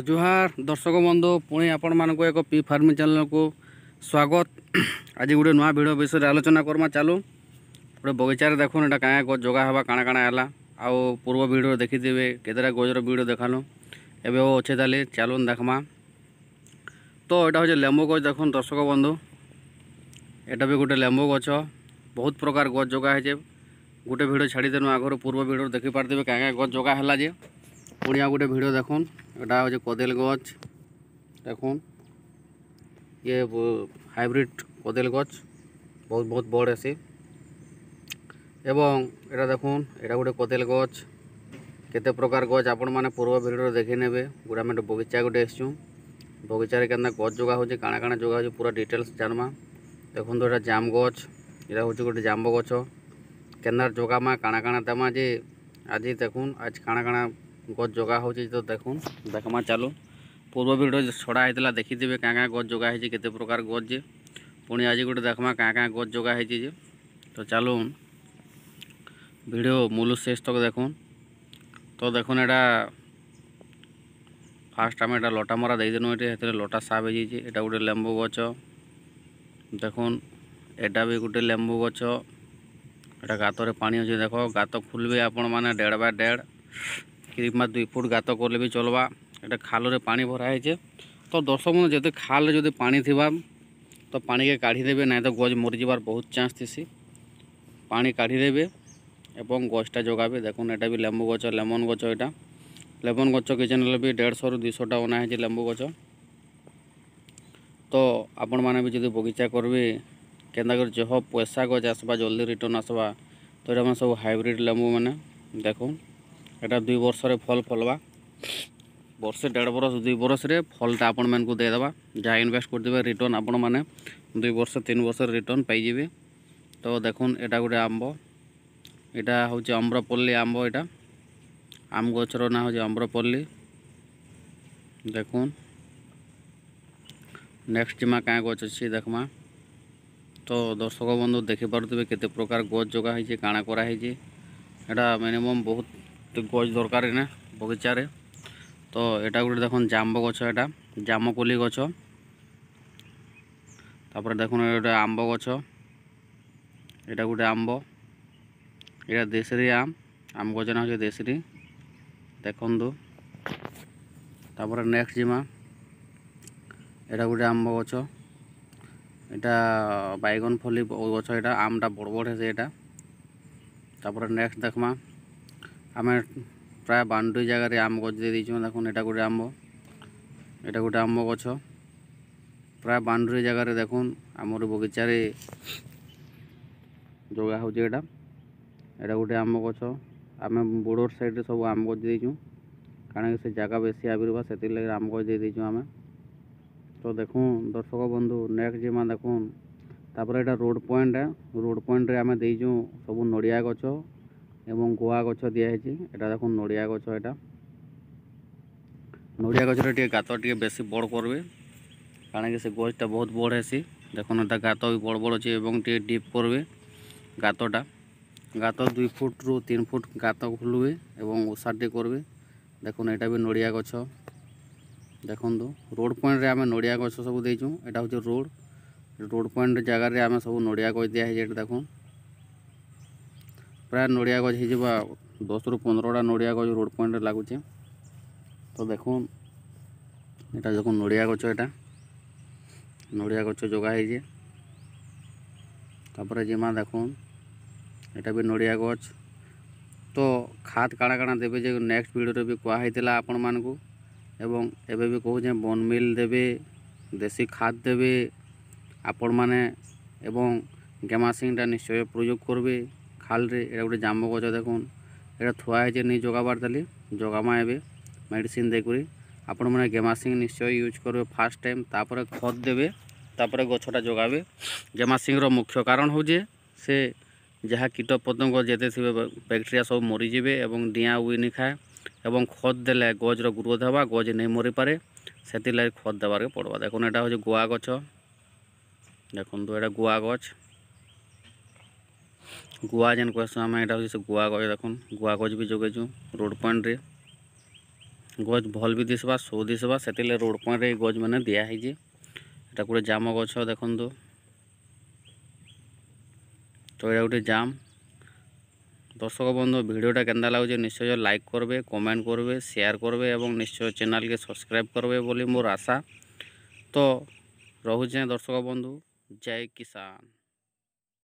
जुहार दर्शक बंधु पुणी आपण मानक एक पी फार्मिंग चैनल को स्वागत। आज गोटे नुआ भिड विषय आलोचना करमा चालू। गोटे बगीचार देखुन एटा क्या गज जगह हवा काଣା काଣା है आउ पूर्व भिडियो देखिथे केतटा गजर भिडियो देखालु एवं अच्छे ताली चलुन देखमा। तो यहाँ हूँ लेंबू गज देखुन दर्शक बंधु एटा भी गोटे लेंबू गछ बहुत प्रकार गज जगह है। गोटे भिडियो छाड़देनु आगर पूर्व भिडियो देखी पारे क्या क्या गज जगह है। पुणी गोटे भिडियो देखुन एटा हूँ कदेल गछ देखुन ये हाइब्रिड कदेल गछ बहुत बहुत बड़ है। एवं एटा देखुन एटा गोटे कदेल गछ केते प्रकार गछ आपण माने पूर्व भिडियो देखी नेबे। गोटे आम बगीचा गोटे आसचुँ बगीचार के गछ जगह हो काଣା काଣା जगह हो पूरा डिटेल्स जानमा। देखुन एटा जाम गछ एटा हूँ गोटे जाम्ब गछ केनार जगामा काଣା काଣା देमा जे आज देखुन आज काଣା काଣା गछ जगह हो तो देखुन देखमा चालू। पूर्व भिडियो छड़ा होता देखिथे क्या क्या गछ जगह है केते प्रकार गछ जे पुणी आज गोटे देखमा क्या क्या गछ जगह है। तो चलुन भिडियो मूल शेष तक देखुन। तो देखुन एटा फास्ट आम एटा लटा मरा देदेनु ये लटा साफ हो जाइए। एटा गोटे लेंबू गछ देखुन एटा भी गोटे लेंबू गछ एटा गातर पानी अच्छे देख गात खुलबे आपण मैंने 1.5 बाय 1.5 कि 2 फुट गात कले भी चलवा। एटा खाल पानी भराई है। तो दर्शक बंधु जब खाल जब पानी थिबा तो पानी के काढ़ी देबे ना तो गज मरीजार बहुत चांस थी पानी काढ़ी देबे एवं गछटा जगाबे। देखुन एटा भी लेंबू गछ लेमन गछ एटा लेमन गछ किचन भी 150 ରୁ 200 टा बना है लेंबू गछ। तो आपण मैंने भी जब बगीचा करेंगे केन्दा कर जह पैसा गज आसवा जल्दी रिटर्न आसवा। तो ये सब हाइब्रिड लेंबू मैंने देखुन एटा 2 वर्ष फल फलवा वर्षे 1.5 वर्ष 2 वर्ष रे फलटा आपण मन को देदेवा जहाँ इन्वेस्ट करदे रिटर्न आपण मैंने 2 वर्ष 3 वर्ष रिटर्न पाइबे। तो देखुन एटा गोटे आंब एटा हूँ अम्रपल्ली आंब एटा आम गछर ना हूँ अम्रपल्ली। देखुन नेक्स्ट जिमा क्या गछ अच्छी देखमा। तो दर्शक बंधु देखिपे केते प्रकार गछ जगह है काଣା कराई एटा मिनिमम बहुत गछ दरकार ना बगीचारे। तो एटा गोटे देखुन जाम्ब गछ एटा जामकोली गछ तापर देखुन गोटे आंब गछ एटा गोटे आंब एटा देशरी आम गछ ना हो देशरी देखु। तापर नेक्स्ट जिमा एटा गोटे आंब गछ एटा बैगन फली गछ एटा आमटा बड़ बड़ है एटा। तापर नेक्स्ट देखमा आम प्राय 52 जगह आम गछ दे दीचुँ। देखुन एटा गोटे आंब एटा गोटे आंब गछ प्राय 52 जगह देखुन आमर बगीचार जगह हो एटा एटा गोटे आंब गछ आम बोर्डर साइड सब आम गछ देचुँ कारण से जगह बेसी आविर्वा से लगे आम गछ दे दीचुँ आम। तो देखुन दर्शक बंधु नेक्स्ट जिमा देखुन तापर एटा रोड पॉइंट रे आम देचुँ सब नड़िया गछ एवं गुआ गछ दिखाई एटा देखुन नड़िया गछ एटा नड़िया गछरे टे गात टे बेसी बड़ करबे कारण कि से गछटा बहुत बड़ है। देखुन एटा गात भी बड़ बड़ अच्छे एवं टे डीप करबे गातटा गात 2 फुट ରୁ 3 फुट गात खुलबे एवं ओसाटे करबे। देखुन एटा भी नड़िया गछ देखु रोड पॉइंट रे आम नड़िया गछ सब देचुँ एटा हूँ रोड पॉइंट जगार रे आम सब नड़िया गछ दिखाई देखुन प्राय नड़िया गछ हो 10 ରୁ 15टा नड़िया गछ रोड पॉइंट रे लगुचे। तो देखुन एटा देखुन नड़िया गछ एटा नड़िया गछ जगह है। तापर जिमा देखुन एटा भी नड़िया गछ। तो खाद काଣା काଣା देबे जे नेक्स्ट वीडियो भी कहला आपण मान को एवं एबे भी कहूँ बन मिल देबे देसी खाद देबे आपण माने एवं गेमासिंगटा निश्चय प्रयोग करबे खाल रे। एटा गोटे जाम्ब गछ देखुन एटा थुआ है नहीं जगाबार ताली जगामा एबे मेडिसिन देकरी आपण माने गेमासिंग निश्चय यूज करबे फास्ट टाइम तापर खत देबे तापर गछटा जगाबे। गेमासिंग रो मुख्य कारण हो जे से जहाँ कीट पतंग जेते थे बैक्टेरिया सब मरीजे एवं डिया उई नहीं खाए एवं खत देले गजर ग्रोथ हवा गज नहीं मरी पारे से खत देवार के पड़वा। देखुन एटा हूँ गुआ गछ देखुन तो एटा गुआ गछ गुआ जेन कहसु आम यहाँ हूँ से गुआ गज देखुन गुआ गज भी जगेचु रोड पॉइंट रे ଗଛ ଭଲ୍ ବି ଦିଶବା ସୋ ଦିଶବା ସେଥିଲାଗି ରୋଡ଼ ପଏଣ୍ଟରେ ଗଛ ମାନେ ଦିଆ ହେଇଛି। ଏଟା ଗୋଟେ ଜାମ ଗଛ ଦେଖନ୍ତୁ। ତ ଏଇଟା ଗୋଟେ ଜାମ୍। दर्शक बंधु वीडियोटा केंदा लाଗୁଛି निश्चय लाइक करबे, कमेंट करबे, शेयर करबे और निश्चय चैनल के सब्सक्राइब करबे बोली मोर आशा। तो रहुचे दर्शक बंधु, जय किसान।